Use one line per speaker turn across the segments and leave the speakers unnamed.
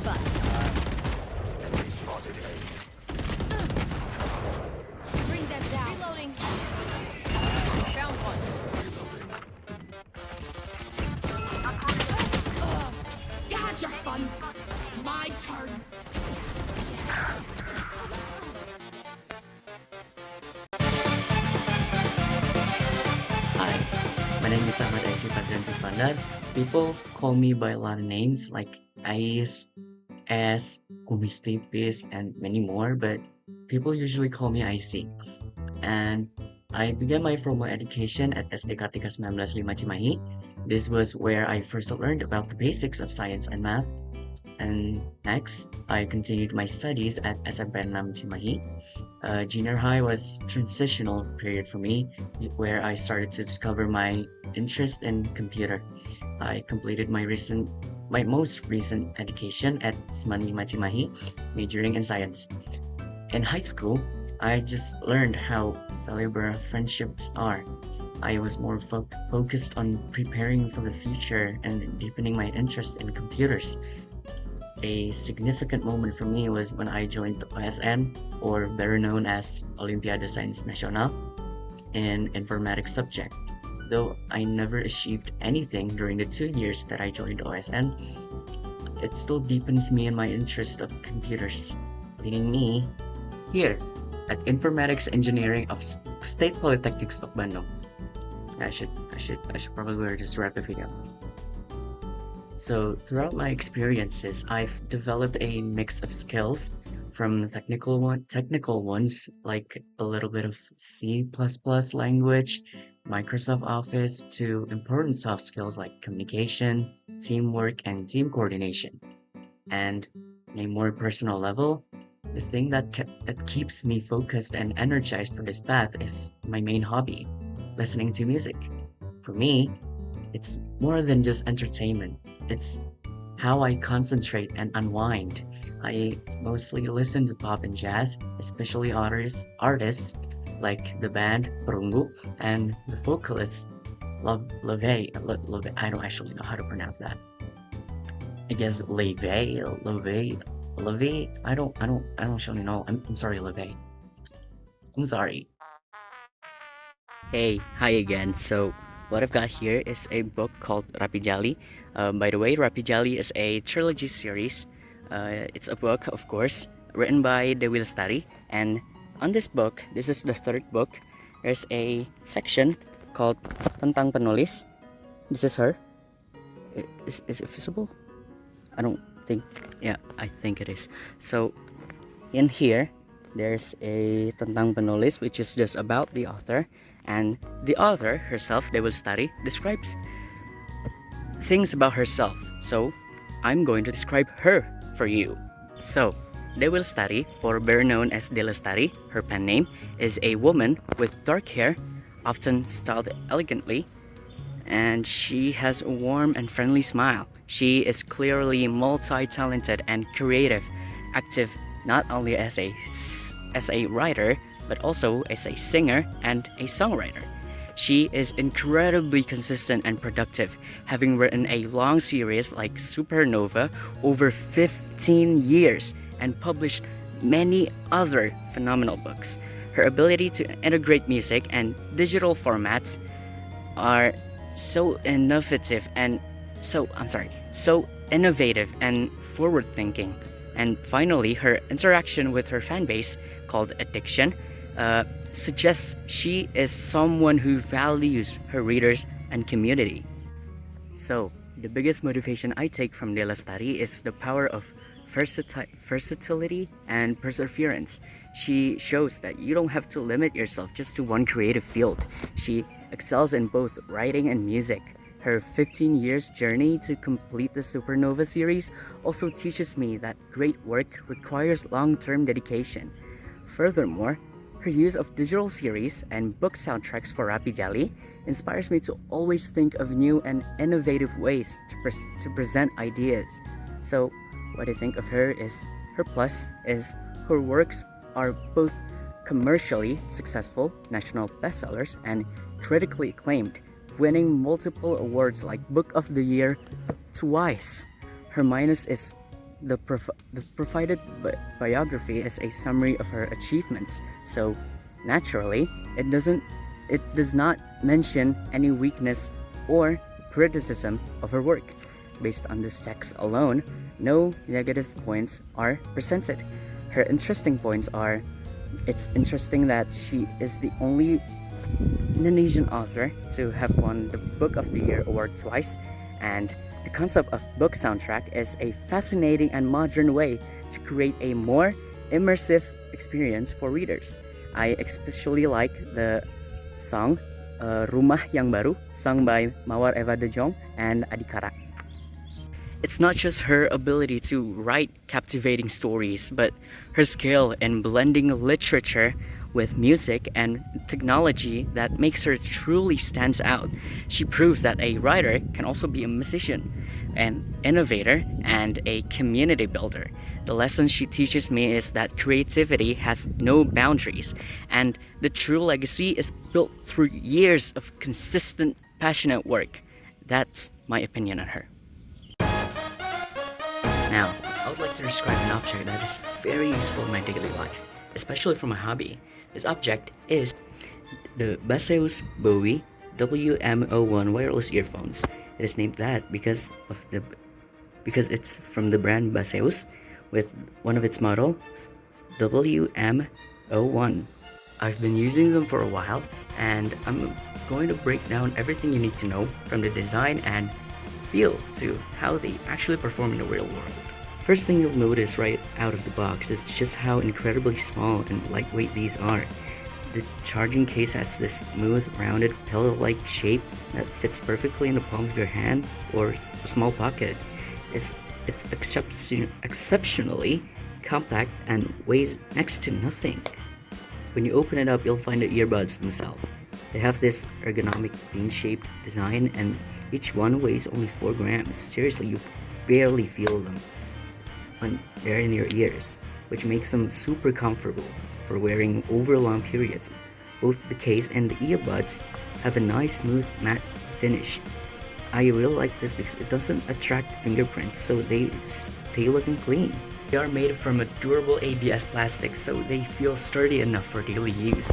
fun.
Enemy spotted A.
Bring them down. Reloading. Found one. You had your fun. My turn.
Hi, my name is Ahmad Aisy. People call me by a lot of names like Ais, S, Kumis Tipis, and many more, but people usually call me Icy. And I began my formal education at SD Kartika 1905 Cimahi. This was where I first learned about the basics of science and math. And next, I continued my studies at SMP 6 Cimahi. Junior high was transitional period for me, where I started to discover my interest in computer. I completed my most recent education at Smani Matimahi, majoring in science. In high school, I just learned how valuable friendships are. I was more focused on preparing for the future and deepening my interest in computers. A significant moment for me was when I joined the OSN, or better known as Olimpiade Sains Nasional, in informatics subject. Though I never achieved anything during the 2 years that I joined OSN, it still deepens me in my interest of computers, leading me here at Informatics Engineering of State Polytechnics of Bandung. I should probably just wrap the video. So throughout my experiences, I've developed a mix of skills from technical ones like a little bit of C++ language, Microsoft Office, to important soft skills like communication, teamwork, and team coordination. And on a more personal level, the thing that keeps me focused and energized for this path is my main hobby, listening to music. For me, it's more than just entertainment. It's how I concentrate and unwind. I mostly listen to pop and jazz, especially artists like the band Perunggu and the vocalist Love. I don't actually know how to pronounce that. I guess Leve. I don't actually know. I'm sorry, Leve. I'm sorry.
Hey, hi again. So, what I've got here is a book called Rapi Jali. By the way, Rapi Jali is a trilogy series. It's a book, of course, written by Dewi Lestari. And on this book, this is the third book, there's a section called Tentang Penulis. This is her. Is it visible? I don't think. Yeah, I think it is. So, in here, there's a Tentang Penulis, which is just about the author. And the author herself, Dewi Lestari, describes things about herself. So, I'm going to describe her for you. So, Dewi Lestari, or better known as De Lestari, her pen name, is a woman with dark hair, often styled elegantly, and she has a warm and friendly smile. She is clearly multi-talented and creative, active not only as a writer, but also as a singer and a songwriter. She is incredibly consistent and productive, having written a long series like Supernova over 15 years and published many other phenomenal books. Her ability to integrate music and digital formats are so innovative and so innovative and forward-thinking. And finally, her interaction with her fan base, called Addiction, suggests she is someone who values her readers and community. So, the biggest motivation I take from De Lestari is the power of versatility and perseverance. She shows that you don't have to limit yourself just to one creative field. She excels in both writing and music. Her 15 years journey to complete the Supernova series also teaches me that great work requires long-term dedication. Furthermore, her use of digital series and book soundtracks for Rapi Jali inspires me to always think of new and innovative ways to present ideas. So, what I think of her plus is her works are both commercially successful national bestsellers and critically acclaimed, winning multiple awards like Book of the Year twice. Her minus is the provided biography is a summary of her achievements, so naturally, it does not mention any weakness or criticism of her work. Based on this text alone, no negative points are presented. Her interesting points are: it's interesting that she is the only Indonesian author to have won the Book of the Year award twice, and the concept of book soundtrack is a fascinating and modern way to create a more immersive experience for readers. I especially like the song Rumah Yang Baru, sung by Mawar Eva De Jong and Adikara. It's not just her ability to write captivating stories, but her skill in blending literature with music and technology that makes her truly stands out. She proves that a writer can also be a musician, an innovator, and a community builder. The lesson she teaches me is that creativity has no boundaries, and the true legacy is built through years of consistent, passionate work. That's my opinion on her. Now, I would like to describe an object that is very useful in my daily life, especially for my hobby. This object is the Baseus Bowie WM01 wireless earphones. It is named that because it's from the brand Baseus, with one of its models WM01. I've been using them for a while, and I'm going to break down everything you need to know, from the design and feel to how they actually perform in the real world. First thing you'll notice right out of the box is just how incredibly small and lightweight these are. The charging case has this smooth, rounded, pillow-like shape that fits perfectly in the palm of your hand or a small pocket. It's exceptionally compact and weighs next to nothing. When you open it up, you'll find the earbuds themselves. They have this ergonomic bean-shaped design, and each one weighs only 4 grams. Seriously, you barely feel them when they're in your ears, which makes them super comfortable for wearing over long periods. Both the case and the earbuds have a nice smooth matte finish. I really like this because it doesn't attract fingerprints, so they stay looking clean. They are made from a durable ABS plastic, so they feel sturdy enough for daily use.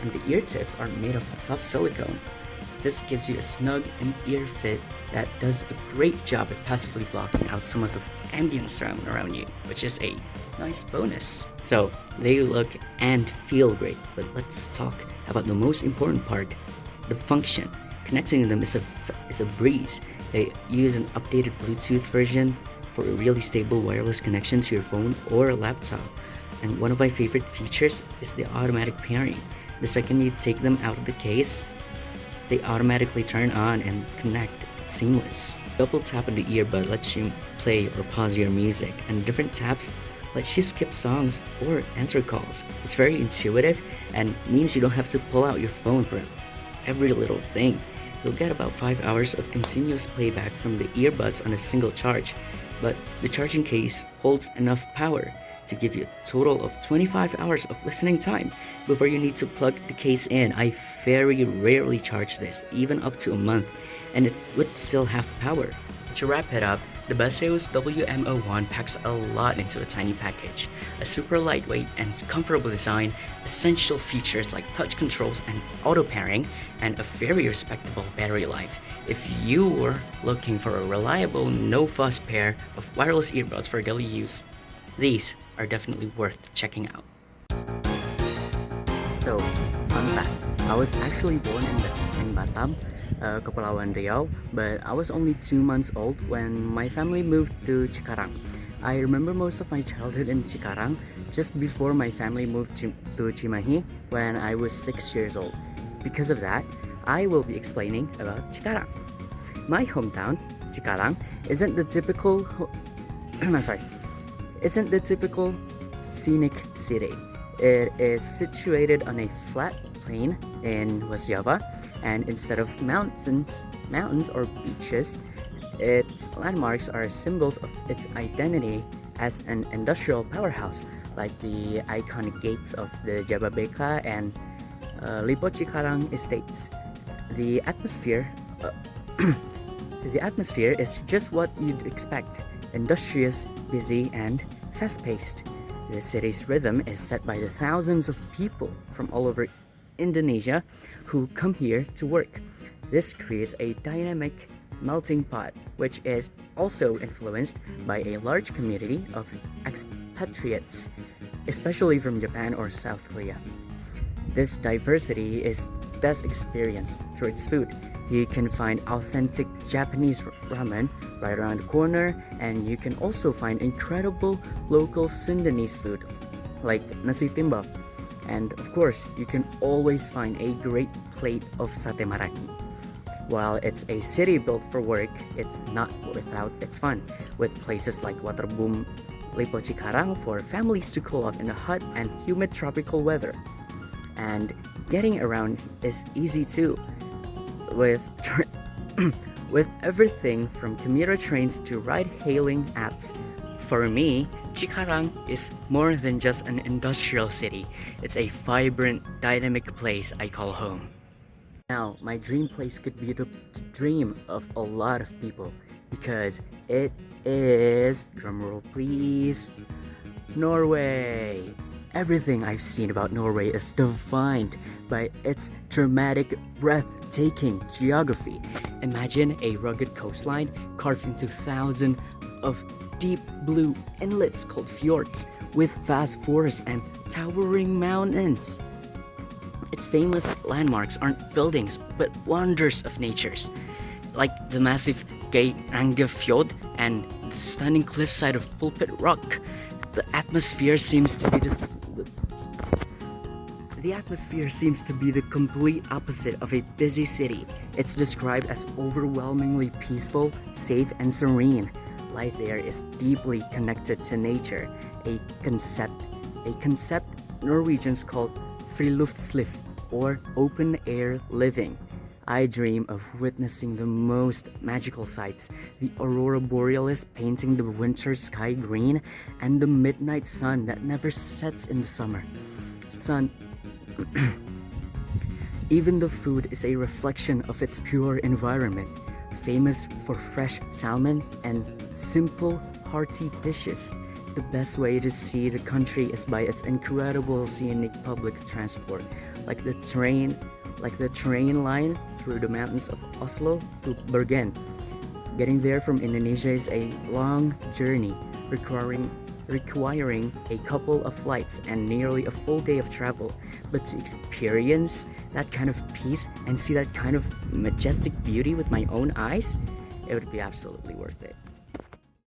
And the ear tips are made of soft silicone. This gives you a snug in-ear fit that does a great job at passively blocking out some of the ambient sound around you, which is a nice bonus. So they look and feel great, but let's talk about the most important part, the function. Connecting them is a breeze. They use an updated Bluetooth version for a really stable wireless connection to your phone or laptop. And one of my favorite features is the automatic pairing. The second you take them out of the case, they automatically turn on and connect. It's seamless. Double tap on the earbud lets you play or pause your music, and different taps lets you skip songs or answer calls. It's very intuitive and means you don't have to pull out your phone for every little thing. You'll get about 5 hours of continuous playback from the earbuds on a single charge, but the charging case holds enough power to give you a total of 25 hours of listening time before you need to plug the case in. I very rarely charge this, even up to a month, and it would still have power. To wrap it up, the Baseus WM01 packs a lot into a tiny package. A super lightweight and comfortable design, essential features like touch controls and auto pairing, and a very respectable battery life. If you were looking for a reliable, no-fuss pair of wireless earbuds for daily use, these are definitely worth checking out. So, fun fact, I was actually born in Batam, Kepulauan Riau, but I was only 2 months old when my family moved to Cikarang. I remember most of my childhood in Cikarang just before my family moved to Cimahi when I was 6 years old. Because of that, I will be explaining about Cikarang. My hometown, Cikarang, isn't the typical scenic city. It is situated on a flat plain in West Java, and instead of mountains or beaches, its landmarks are symbols of its identity as an industrial powerhouse, like the iconic gates of the Jababeka and Lipo Cikarang estates. The atmosphere is just what you'd expect. industrious, busy, and fast-paced. The city's rhythm is set by the thousands of people from all over Indonesia who come here to work. This creates a dynamic melting pot, which is also influenced by a large community of expatriates, especially from Japan or South Korea. This diversity is best experienced through its food. You can find authentic Japanese ramen right around the corner, and you can also find incredible local Sundanese food like nasi timbang. And of course, you can always find a great plate of sate maraki. While it's a city built for work, it's not without its fun, with places like Waterboom Lipo Cikarang for families to cool off in the hot and humid tropical weather. And getting around is easy too, with with everything from commuter trains to ride-hailing apps. For me, Cikarang is more than just an industrial city. It's a vibrant, dynamic place I call home. Now, my dream place could be the dream of a lot of people because it is, drumroll please, Norway. Everything I've seen about Norway is defined by its dramatic, breathtaking geography. Imagine a rugged coastline carved into thousands of deep blue inlets called fjords, with vast forests and towering mountains. Its famous landmarks aren't buildings, but wonders of natures, like the massive Geiranger Fjord and the stunning cliffside of Pulpit Rock. The atmosphere seems to be the complete opposite of a busy city. It's described as overwhelmingly peaceful, safe, and serene. Life there is deeply connected to nature, a concept Norwegians call friluftsliv, or open-air living. I dream of witnessing the most magical sights, the aurora borealis painting the winter sky green, and the midnight sun that never sets in the summer. Even the food is a reflection of its pure environment, famous for fresh salmon and simple, hearty dishes. The best way to see the country is by its incredible scenic public transport, like the train line through the mountains of Oslo to Bergen. Getting there from Indonesia is a long journey, requiring a couple of flights and nearly a full day of travel. But to experience that kind of peace and see that kind of majestic beauty with my own eyes, it would be absolutely worth it.